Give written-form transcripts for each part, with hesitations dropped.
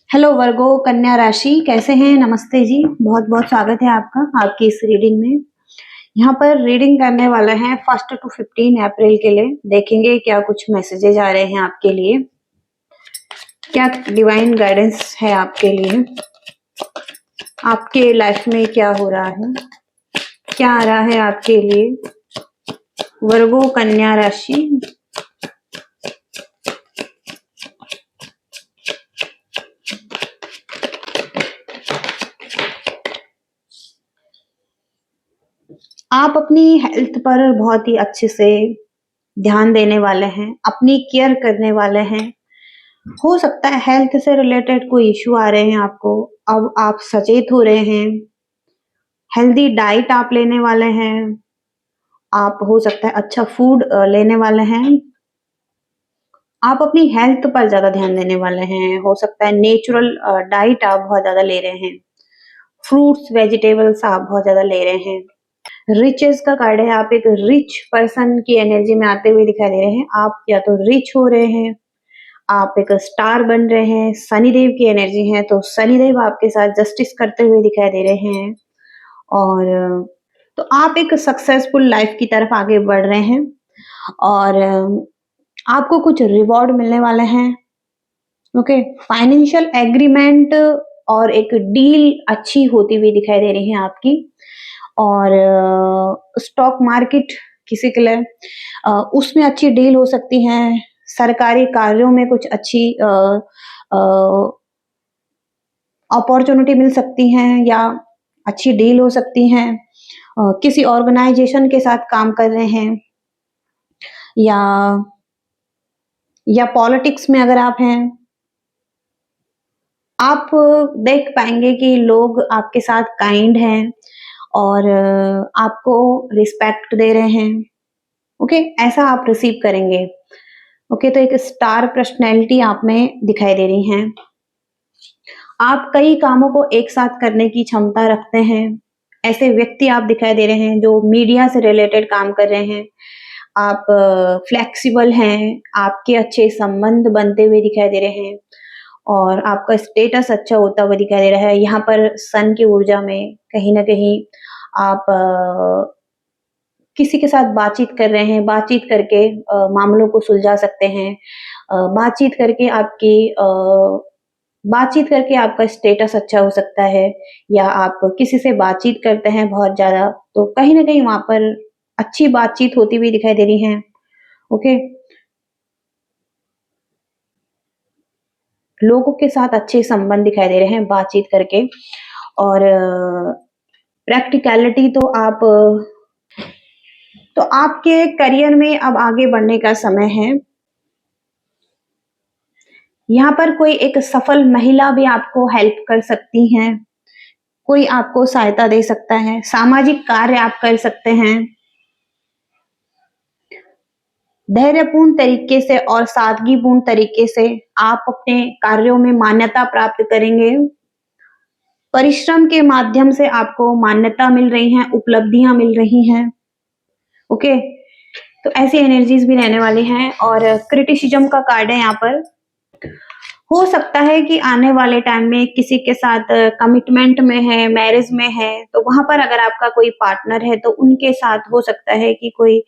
Hello वर्गो कन्या राशि कैसे हैं। नमस्ते जी, बहुत बहुत स्वागत है आपका आपकी इस रीडिंग में। यहाँ पर रीडिंग करने वाले हैं 1 to 15 अप्रैल के लिए। देखेंगे क्या कुछ मैसेजेज आ रहे हैं आपके लिए, क्या डिवाइन गाइडेंस है आपके लिए, आपके लाइफ में क्या हो रहा है, क्या आ रहा है आपके लिए वर्गो कन्या राशि। आप अपनी हेल्थ पर बहुत ही अच्छे से ध्यान देने वाले हैं, अपनी केयर करने वाले हैं। हो सकता है हेल्थ से रिलेटेड कोई इश्यू आ रहे हैं आपको, अब आप सचेत हो रहे हैं। हेल्दी डाइट आप लेने वाले हैं, आप हो सकता है अच्छा फूड लेने वाले हैं। आप अपनी हेल्थ पर ज्यादा ध्यान देने वाले हैं। हो सकता है नेचुरल डाइट आप बहुत ज्यादा ले रहे हैं, फ्रूट्स वेजिटेबल्स आप बहुत ज्यादा ले रहे हैं। रिचेस का कार्ड है, आप एक रिच पर्सन की एनर्जी में आते हुए दिखाई दे रहे हैं। आप या तो रिच हो रहे हैं, आप एक स्टार बन रहे हैं, शनिदेव की एनर्जी है तो शनिदेव आपके साथ जस्टिस करते हुए दिखाई दे रहे हैं। और तो आप एक सक्सेसफुल लाइफ की तरफ आगे बढ़ रहे हैं और आपको कुछ रिवॉर्ड मिलने वाले हैं। ओके, फाइनेंशियल एग्रीमेंट और एक डील अच्छी होती हुई दिखाई दे रही है आपकी। और स्टॉक मार्केट किसी के लिए उसमें अच्छी डील हो सकती है। सरकारी कार्यों में कुछ अच्छी अपॉर्चुनिटी मिल सकती हैं या अच्छी डील हो सकती हैं। किसी ऑर्गेनाइजेशन के साथ काम कर रहे हैं या पॉलिटिक्स में अगर आप हैं, आप देख पाएंगे कि लोग आपके साथ काइंड हैं और आपको रिस्पेक्ट दे रहे हैं। ओके, ऐसा आप रिसीव करेंगे। ओके, तो एक स्टार पर्सनैलिटी आप में दिखाई दे रही हैं। आप कई कामों को एक साथ करने की क्षमता रखते हैं। ऐसे व्यक्ति आप दिखाई दे रहे हैं जो मीडिया से रिलेटेड काम कर रहे हैं। आप फ्लेक्सिबल हैं, आपके अच्छे संबंध बनते हुए दिखाई दे रहे हैं और आपका स्टेटस अच्छा होता हुआ दिखाई दे रहा है। यहाँ पर सन की ऊर्जा में कहीं ना कहीं आप किसी के साथ बातचीत कर रहे हैं, बातचीत करके मामलों को सुलझा सकते हैं। बातचीत करके आपका स्टेटस अच्छा हो सकता है या आप किसी से बातचीत करते हैं बहुत ज्यादा तो कहीं ना कहीं वहां पर अच्छी बातचीत होती हुई दिखाई दे रही है। ओके, लोगों के साथ अच्छे संबंध दिखाई दे रहे हैं बातचीत करके। और प्रैक्टिकलिटी तो आपके करियर में अब आगे बढ़ने का समय है। यहाँ पर कोई एक सफल महिला भी आपको हेल्प कर सकती है, कोई आपको सहायता दे सकता है, सामाजिक कार्य आप कर सकते हैं। धैर्यपूर्ण तरीके से और सादगीपूर्ण तरीके से आप अपने कार्यों में मान्यता प्राप्त करेंगे। परिश्रम के माध्यम से आपको मान्यता मिल रही है, उपलब्धियां मिल रही हैं। ओके, तो ऐसी एनर्जीज भी रहने वाली हैं। और क्रिटिसिज्म का कार्ड है यहाँ पर। हो सकता है कि आने वाले टाइम में किसी के साथ कमिटमेंट में है, मैरिज में है, तो वहां पर अगर आपका कोई पार्टनर है तो उनके साथ हो सकता है कि कोई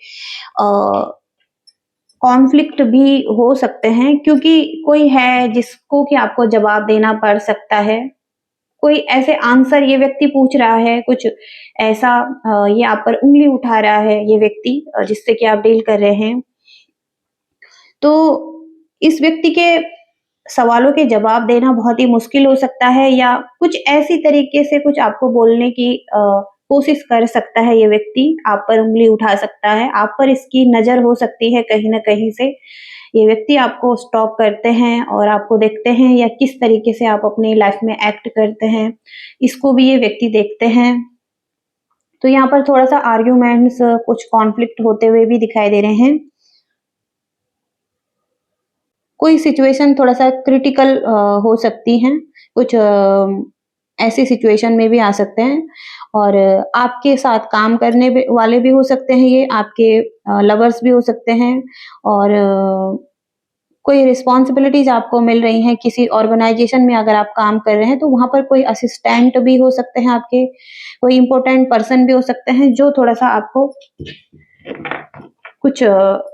कॉन्फ्लिक्ट भी हो सकते हैं, क्योंकि कोई है जिसको कि आपको जवाब देना पड़ सकता है। कोई ऐसे आंसर ये व्यक्ति पूछ रहा है, कुछ ऐसा ये आप पर उंगली उठा रहा है ये व्यक्ति जिससे कि आप डील कर रहे हैं। तो इस व्यक्ति के सवालों के जवाब देना बहुत ही मुश्किल हो सकता है या कुछ ऐसी तरीके से कुछ आपको बोलने की कोशिश कर सकता है। ये व्यक्ति आप पर उंगली उठा सकता है, आप पर इसकी नजर हो सकती है कहीं ना कहीं से। ये व्यक्ति आपको स्टॉक करते हैं और आपको देखते हैं या किस तरीके से आप अपनी लाइफ में एक्ट करते हैं, इसको भी ये व्यक्ति देखते हैं। तो यहाँ पर थोड़ा सा आर्ग्यूमेंट्स, कुछ कॉन्फ्लिक्ट होते हुए भी दिखाई दे रहे हैं। कोई सिचुएशन थोड़ा सा क्रिटिकल हो सकती है, कुछ ऐसी सिचुएशन में भी आ सकते हैं। और आपके साथ काम करने वाले भी हो सकते हैं, ये आपके लवर्स भी हो सकते हैं। और कोई रिस्पॉन्सिबिलिटीज आपको मिल रही हैं किसी ऑर्गेनाइजेशन में, अगर आप काम कर रहे हैं तो वहां पर कोई असिस्टेंट भी हो सकते हैं आपके, कोई इंपॉर्टेंट पर्सन भी हो सकते हैं जो थोड़ा सा आपको कुछ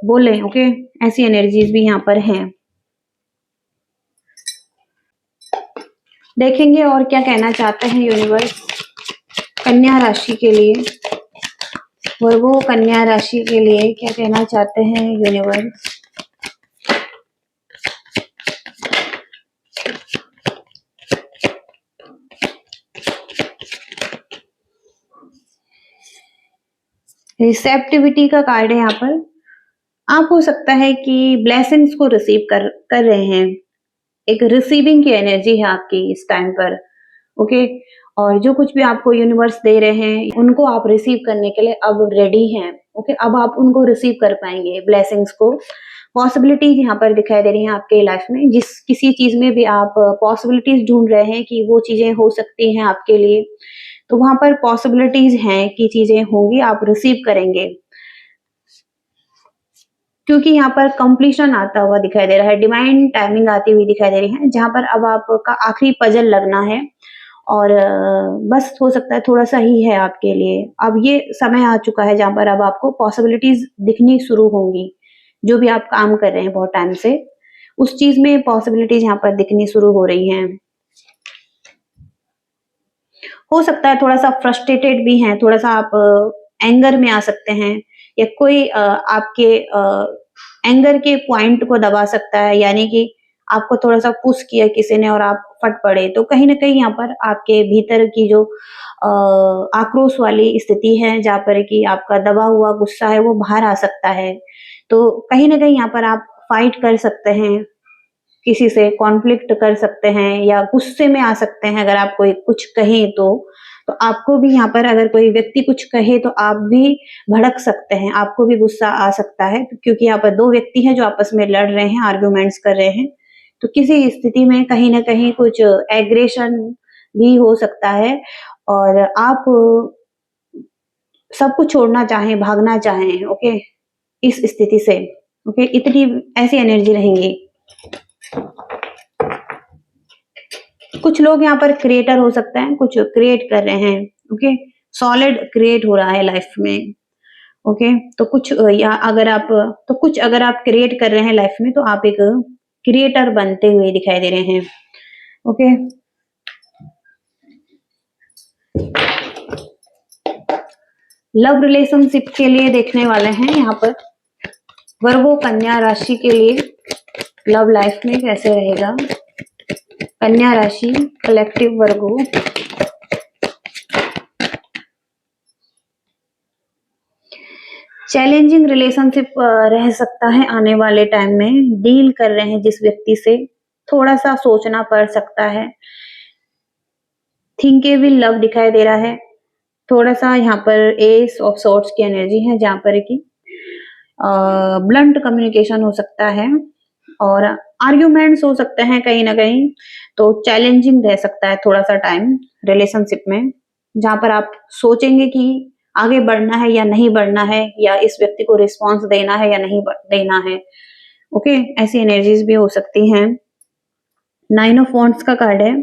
बोले। ओके, ऐसी एनर्जीज भी यहाँ पर हैं। देखेंगे और क्या कहना चाहते हैं यूनिवर्स कन्या राशि के लिए, वो कन्या राशि के लिए क्या कहना चाहते हैं यूनिवर्स। रिसेप्टिविटी का कार्ड है यहाँ पर। आप हो सकता है कि ब्लेसिंग्स को रिसीव कर रहे हैं, एक रिसीविंग की एनर्जी है आपकी इस टाइम पर। ओके, और जो कुछ भी आपको यूनिवर्स दे रहे हैं उनको आप रिसीव करने के लिए अब रेडी हैं। ओके, अब आप उनको रिसीव कर पाएंगे ब्लेसिंग्स को। पॉसिबिलिटीज यहाँ पर दिखाई दे रही हैं आपके लाइफ में, जिस किसी चीज में भी आप पॉसिबिलिटीज ढूंढ रहे हैं कि वो चीजें हो सकती हैं आपके लिए, तो वहां पर पॉसिबिलिटीज हैं कि चीजें होंगी, आप रिसीव करेंगे। क्योंकि यहाँ पर कंप्लीशन आता हुआ दिखाई दे रहा है, डिवाइन टाइमिंग आती हुई दिखाई दे रही है, जहां पर अब आपका आखिरी पजल लगना है और बस हो सकता है थोड़ा सा ही है आपके लिए। अब ये समय आ चुका है जहां पर अब आपको पॉसिबिलिटीज दिखनी शुरू होंगी। जो भी आप काम कर रहे हैं बहुत टाइम से, उस चीज में पॉसिबिलिटीज यहाँ पर दिखनी शुरू हो रही हैं। हो सकता है थोड़ा सा फ्रस्ट्रेटेड भी हैं, थोड़ा सा आप एंगर में आ सकते हैं, या कोई आपके एंगर के पॉइंट को दबा सकता है, यानी कि आपको थोड़ा सा पुश किया किसी ने और आप फट पड़े, तो कहीं ना कहीं यहाँ पर आपके भीतर की जो आक्रोश वाली स्थिति है, जहाँ पर कि आपका दबा हुआ गुस्सा है वो बाहर आ सकता है। तो कहीं ना कहीं यहाँ पर आप फाइट कर सकते हैं, किसी से कॉन्फ्लिक्ट कर सकते हैं, या गुस्से में आ सकते हैं। अगर आप कोई कुछ कहें तो आपको भी यहाँ पर अगर कोई व्यक्ति कुछ कहे तो आप भी भड़क सकते हैं, आपको भी गुस्सा आ सकता है, क्योंकि यहाँ पर दो व्यक्ति हैं जो आपस में लड़ रहे हैं, आर्ग्यूमेंट्स कर रहे हैं। तो किसी स्थिति में कहीं ना कहीं कुछ एग्रेशन भी हो सकता है और आप सब कुछ छोड़ना चाहें, भागना चाहें। ओके, इस स्थिति से। ओके, इतनी ऐसी एनर्जी रहेंगी। कुछ लोग यहाँ पर क्रिएटर हो सकते हैं, कुछ क्रिएट कर रहे हैं। ओके, सॉलिड क्रिएट हो रहा है लाइफ में। ओके, तो कुछ या अगर आप क्रिएट कर रहे हैं लाइफ में, तो आप एक क्रिएटर बनते हुए दिखाई दे रहे हैं। ओके, लव रिलेशनशिप के लिए देखने वाले हैं यहाँ पर वर्गो कन्या राशि के लिए लव लाइफ में कैसे रहेगा। कन्या राशि कलेक्टिव वर्गो, चैलेंजिंग रिलेशनशिप रह सकता है आने वाले टाइम में। डील कर रहे हैं जिस व्यक्ति से, थोड़ा सा सोचना पड़ सकता है। थिंकेबल लव दिखाई दे रहा है। थोड़ा सा यहाँ पर एस ऑफ सॉर्ड्स की एनर्जी है, जहाँ पर कि ब्लंट कम्युनिकेशन हो सकता है और आर्ग्यूमेंट्स हो सकते हैं कहीं ना कहीं। तो चैलेंजिंग रह सकता है थोड़ा सा टाइम रिलेशनशिप में, जहां पर आप सोचेंगे कि आगे बढ़ना है या नहीं बढ़ना है, या इस व्यक्ति को रिस्पॉन्स देना है या नहीं देना है। ओके, ऐसी एनर्जीज भी हो सकती हैं। 9 ऑफ वॉन्ड्स का कार्ड है।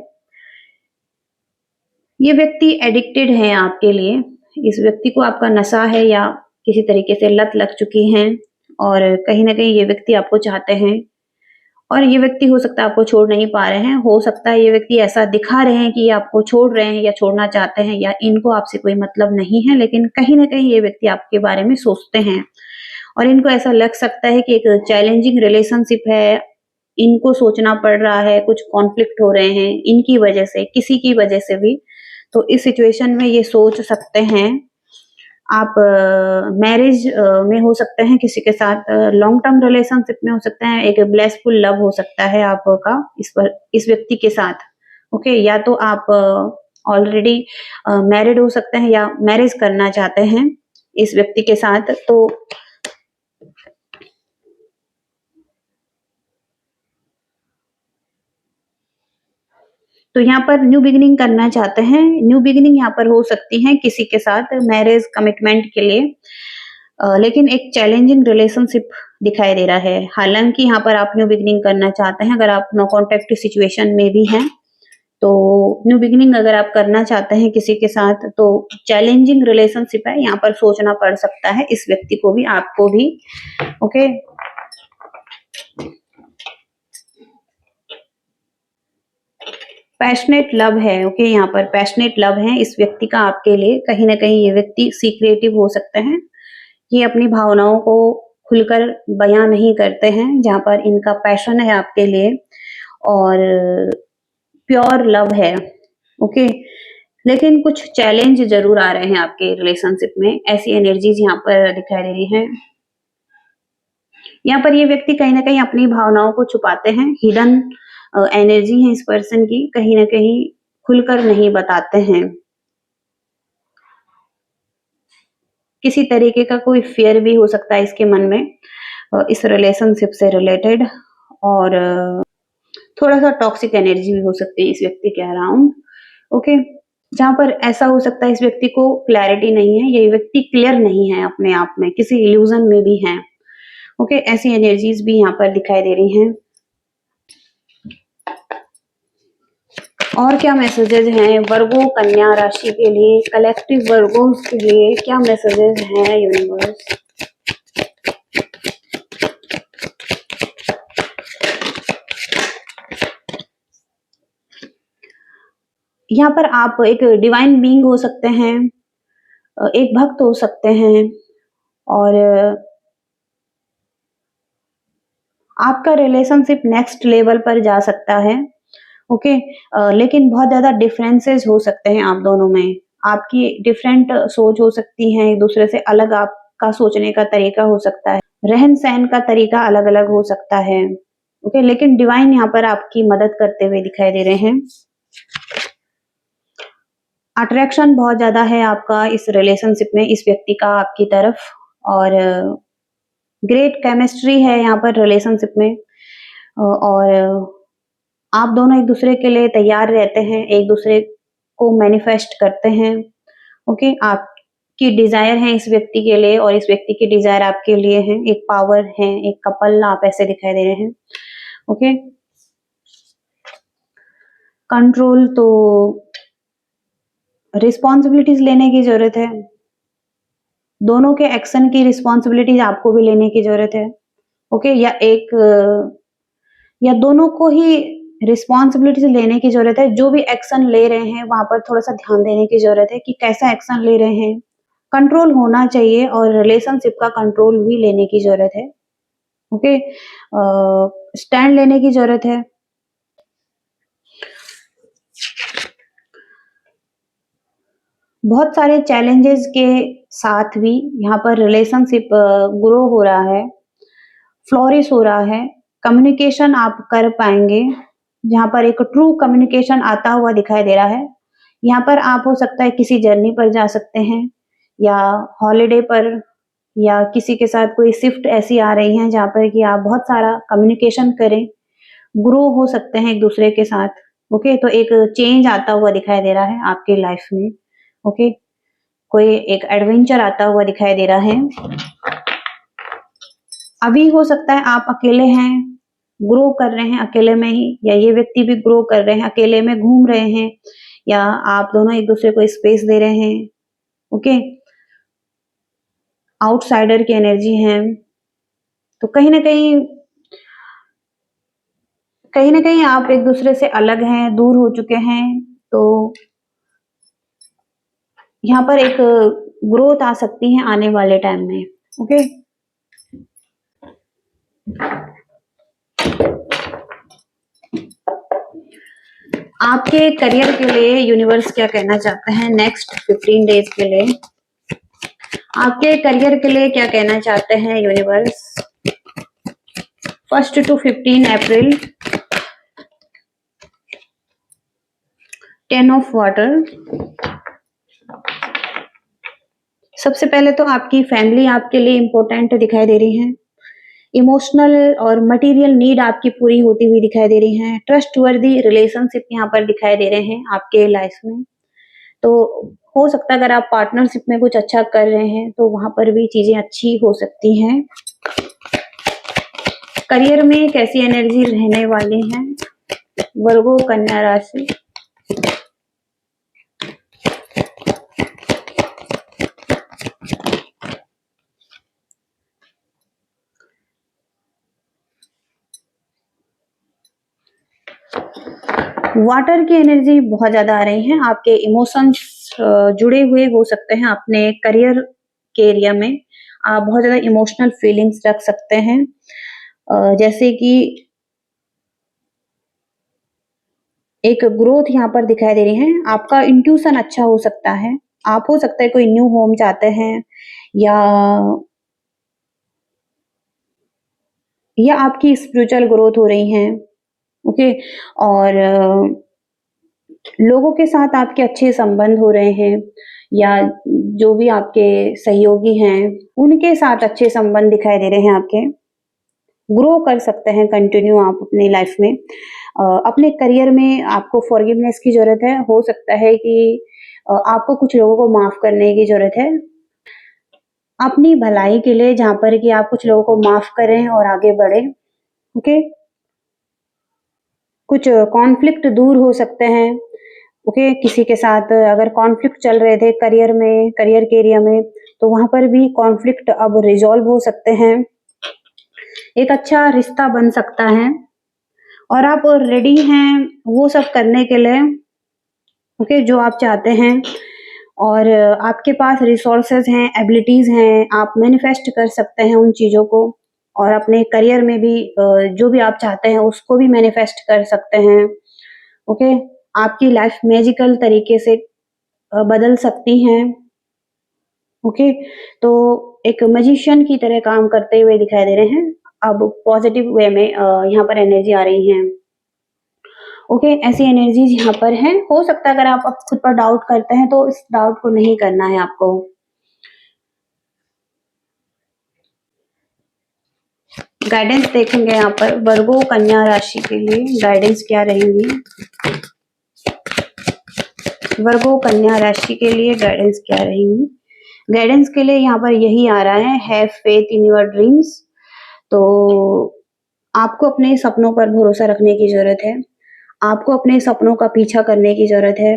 ये व्यक्ति एडिक्टेड है आपके लिए, इस व्यक्ति को आपका नशा है या किसी तरीके से लत लग चुकी है, और कहीं ना कहीं ये व्यक्ति आपको चाहते हैं, और ये व्यक्ति हो सकता है आपको छोड़ नहीं पा रहे हैं। हो सकता है ये व्यक्ति ऐसा दिखा रहे हैं कि ये आपको छोड़ रहे हैं या छोड़ना चाहते हैं, या इनको आपसे कोई मतलब नहीं है, लेकिन कहीं ना कहीं ये व्यक्ति आपके बारे में सोचते हैं और इनको ऐसा लग सकता है कि एक चैलेंजिंग रिलेशनशिप है, इनको सोचना पड़ रहा है, कुछ कॉन्फ्लिक्ट हो रहे हैं इनकी वजह से, किसी की वजह से भी। तो इस सिचुएशन में ये सोच सकते हैं। आप मैरिज में हो सकते हैं किसी के साथ, लॉन्ग टर्म रिलेशनशिप में हो सकते हैं, एक ब्लेसफुल लव हो सकता है आपका इस व्यक्ति के साथ। ओके, या तो आप ऑलरेडी मैरिड हो सकते हैं या मैरिज करना चाहते हैं इस व्यक्ति के साथ। तो यहाँ पर न्यू बिगिनिंग करना चाहते हैं। न्यू बिगिनिंग यहाँ पर हो सकती है किसी के साथ मैरिज कमिटमेंट के लिए। लेकिन एक चैलेंजिंग रिलेशनशिप दिखाई दे रहा है। हालाँकि यहाँ पर आप न्यू बिगिनिंग करना चाहते हैं, अगर आप नो कॉन्टैक्ट सिचुएशन में भी हैं, तो न्यू बिगिनिंग अगर आप करना चाहते हैं किसी के साथ, तो चैलेंजिंग रिलेशनशिप है, यहाँ पर सोचना पड़ सकता है इस व्यक्ति को भी, आपको भी। ओके, पैशनेट लव है। ओके, यहाँ पर पैशनेट लव है इस व्यक्ति का आपके लिए। कहीं ना कहीं ये व्यक्ति सीक्रेटिव हो सकते हैं, ये अपनी भावनाओं को खुलकर बयां नहीं करते हैं, जहां पर इनका पैशन है आपके लिए, और प्योर लव है। ओके, लेकिन कुछ चैलेंज जरूर आ रहे हैं आपके रिलेशनशिप में, ऐसी एनर्जीज यहाँ पर दिखाई दे रही हैं। यहाँ पर ये व्यक्ति कहीं ना कहीं अपनी भावनाओं को छुपाते हैं, हिडन एनर्जी है इस पर्सन की, कहीं ना कहीं खुलकर नहीं बताते हैं। किसी तरीके का कोई फियर भी हो सकता है इसके मन में इस रिलेशनशिप से रिलेटेड, और थोड़ा सा टॉक्सिक एनर्जी भी हो सकती है इस व्यक्ति के अराउंड। ओके, जहां पर ऐसा हो सकता है इस व्यक्ति को क्लैरिटी नहीं है, ये व्यक्ति क्लियर नहीं है अपने आप में, किसी इल्यूजन में भी है। ओके, ऐसी एनर्जीज भी यहाँ पर दिखाई दे रही हैं। और क्या मैसेजेस हैं वर्गो कन्या राशि के लिए, कलेक्टिव वर्गो के लिए क्या मैसेजेस हैं यूनिवर्स? यहाँ पर आप एक डिवाइन बीइंग हो सकते हैं, एक भक्त हो सकते हैं, और आपका रिलेशनशिप नेक्स्ट लेवल पर जा सकता है। ओके, लेकिन बहुत ज्यादा डिफरेंसेस हो सकते हैं आप दोनों में, आपकी डिफरेंट सोच हो सकती है, एक दूसरे से अलग आपका सोचने का तरीका हो सकता है, रहन सहन का तरीका अलग अलग हो सकता है। ओके, लेकिन डिवाइन यहाँ पर आपकी मदद करते हुए दिखाई दे रहे हैं। अट्रैक्शन बहुत ज्यादा है आपका इस रिलेशनशिप में इस व्यक्ति का आपकी तरफ, और ग्रेट केमिस्ट्री है यहाँ पर रिलेशनशिप में, और आप दोनों एक दूसरे के लिए तैयार रहते हैं, एक दूसरे को मैनिफेस्ट करते हैं। ओके, आपकी डिजायर है इस व्यक्ति के लिए और इस व्यक्ति की डिजायर आपके लिए है, एक पावर है, एक कपल आप ऐसे दिखाई दे रहे हैं। ओके, कंट्रोल, तो रिस्पॉन्सिबिलिटीज लेने की जरूरत है, दोनों के एक्शन की रिस्पॉन्सिबिलिटीज आपको भी लेने की जरूरत है। ओके, या दोनों को ही रिस्पॉन्सिबिलिटीज लेने की जरूरत है, जो भी एक्शन ले रहे हैं वहां पर थोड़ा सा ध्यान देने की जरूरत है कि कैसा एक्शन ले रहे हैं। कंट्रोल होना चाहिए और रिलेशनशिप का कंट्रोल भी लेने की जरूरत है। ओके, स्टैंड लेने की जरूरत है। बहुत सारे चैलेंजेस के साथ भी यहाँ पर रिलेशनशिप ग्रो हो रहा है, फ्लोरिश हो रहा है, कम्युनिकेशन आप कर पाएंगे, जहाँ पर एक ट्रू कम्युनिकेशन आता हुआ दिखाई दे रहा है। यहाँ पर आप हो सकता है किसी जर्नी पर जा सकते हैं, या हॉलिडे पर, या किसी के साथ कोई शिफ्ट ऐसी आ रही है जहाँ पर कि आप बहुत सारा कम्युनिकेशन करें, ग्रो हो सकते हैं एक दूसरे के साथ। ओके, तो एक चेंज आता हुआ दिखाई दे रहा है आपकी लाइफ में। ओके, कोई एक एडवेंचर आता हुआ दिखाई दे रहा है। अभी हो सकता है आप अकेले हैं, ग्रो कर रहे हैं अकेले में ही, या ये व्यक्ति भी ग्रो कर रहे हैं, अकेले में घूम रहे हैं, या आप दोनों एक दूसरे को स्पेस दे रहे हैं। ओके, आउटसाइडर की एनर्जी है, तो कहीं ना कहीं आप एक दूसरे से अलग हैं, दूर हो चुके हैं, तो यहाँ पर एक ग्रोथ आ सकती है आने वाले टाइम में। ओके, आपके करियर के लिए यूनिवर्स क्या कहना चाहते हैं नेक्स्ट 15 डेज के लिए? आपके करियर के लिए क्या कहना चाहते हैं universe 1 to 15 April? 10 of water. सबसे पहले तो आपकी फैमिली आपके लिए इंपॉर्टेंट दिखाई दे रही है, इमोशनल और मटेरियल नीड आपकी पूरी होती हुई दिखाई दे रही हैं, ट्रस्ट वर्दी रिलेशनशिप यहाँ पर दिखाई दे रहे हैं आपके लाइफ में। तो हो सकता है अगर आप पार्टनरशिप में कुछ अच्छा कर रहे हैं तो वहां पर भी चीजें अच्छी हो सकती हैं। करियर में कैसी एनर्जी रहने वाली है वर्गो कन्या राशि। वाटर की एनर्जी बहुत ज्यादा आ रही है, आपके इमोशंस जुड़े हुए हो सकते हैं अपने करियर के एरिया में। आप बहुत ज्यादा इमोशनल फीलिंग्स रख सकते हैं, जैसे कि एक ग्रोथ यहाँ पर दिखाई दे रही है। आपका इंट्यूशन अच्छा हो सकता है, आप हो सकता है कोई न्यू होम चाहते हैं या आपकी स्पिरिचुअल ग्रोथ हो रही है। ओके, और लोगों के साथ आपके अच्छे संबंध हो रहे हैं या जो भी आपके सहयोगी हैं उनके साथ अच्छे संबंध दिखाई दे रहे हैं। आपके ग्रो कर सकते हैं कंटिन्यू आप अपनी लाइफ में। अपने करियर में आपको फॉरगिवनेस की जरूरत है। हो सकता है कि आपको कुछ लोगों को माफ करने की जरूरत है अपनी भलाई के लिए, जहां पर कि आप कुछ लोगों को माफ करें और आगे बढ़े। ओके, कुछ कॉन्फ्लिक्ट दूर हो सकते हैं। ओके, किसी के साथ अगर कॉन्फ्लिक्ट चल रहे थे करियर में, करियर के एरिया में, तो वहां पर भी कॉन्फ्लिक्ट अब रिजॉल्व हो सकते हैं। एक अच्छा रिश्ता बन सकता है और आप रेडी हैं वो सब करने के लिए। ओके, जो आप चाहते हैं और आपके पास रिसोर्सेज हैं, एबिलिटीज हैं, आप मैनिफेस्ट कर सकते हैं उन चीजों को और अपने करियर में भी जो भी आप चाहते हैं उसको भी मैनिफेस्ट कर सकते हैं। ओके, आपकी लाइफ मैजिकल तरीके से बदल सकती हैं। ओके, तो एक मैजिशियन की तरह काम करते हुए दिखाई दे रहे हैं। अब पॉजिटिव वे में यहाँ पर एनर्जी आ रही है। ओके, ऐसी एनर्जीज यहाँ पर हैं। हो सकता है अगर आप अब खुद पर डाउट करते हैं तो इस डाउट को नहीं करना है आपको। गाइडेंस देखेंगे यहाँ पर वर्गो कन्या राशि के लिए गाइडेंस क्या रहेंगी। वर्गो कन्या राशि के लिए गाइडेंस क्या रहेंगी। गाइडेंस के लिए यहाँ पर यही आ रहा है, have faith in your dreams. तो आपको अपने सपनों पर भरोसा रखने की जरूरत है, आपको अपने सपनों का पीछा करने की जरूरत है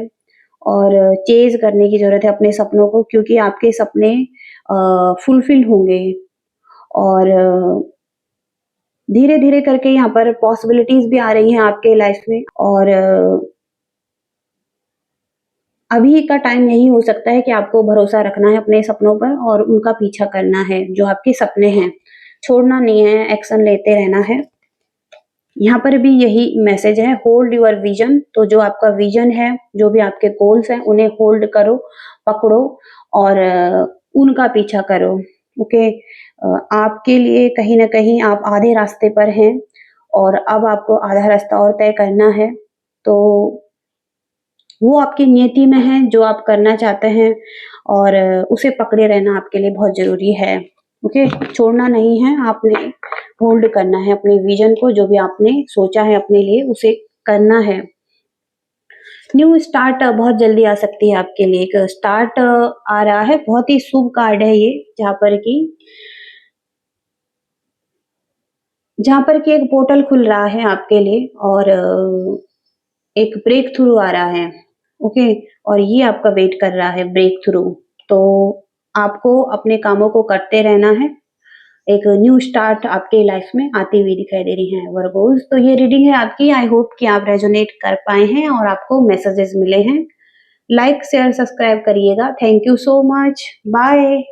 और चेज करने की जरूरत है अपने सपनों को, क्योंकि आपके सपने फुलफिल होंगे और धीरे धीरे करके यहाँ पर पॉसिबिलिटीज भी आ रही हैं आपके लाइफ में। और अभी का टाइम यही हो सकता है कि आपको भरोसा रखना है अपने सपनों पर और उनका पीछा करना है। जो आपके सपने हैं छोड़ना नहीं है, एक्शन लेते रहना है। यहाँ पर भी यही मैसेज है, होल्ड योर विजन। तो जो आपका विजन है, जो भी आपके गोल्स हैं, उन्हें होल्ड करो, पकड़ो और उनका पीछा करो। ओके, आपके लिए कहीं ना कहीं आप आधे रास्ते पर हैं और अब आपको आधा रास्ता और तय करना है। तो वो आपकी नियति में है जो आप करना चाहते हैं और उसे पकड़े रहना आपके लिए बहुत जरूरी है। ओके, छोड़ना नहीं है, आपने होल्ड करना है अपने विजन को। जो भी आपने सोचा है अपने लिए उसे करना है। न्यू स्टार्ट बहुत जल्दी आ सकती है आपके लिए। एक स्टार्ट आ रहा है, बहुत ही शुभ कार्ड है ये, जहाँ पर कि एक पोर्टल खुल रहा है आपके लिए और एक ब्रेक थ्रू आ रहा है। ओके, और ये आपका वेट कर रहा है ब्रेक थ्रू। तो आपको अपने कामों को करते रहना है। एक न्यू स्टार्ट आपके लाइफ में आती हुई दिखाई दे रही है वर्गोस। तो ये रीडिंग है आपकी। आई होप कि आप रेजोनेट कर पाए हैं और आपको मैसेजेस मिले हैं। लाइक शेयर सब्सक्राइब करिएगा। Thank you so much. Bye.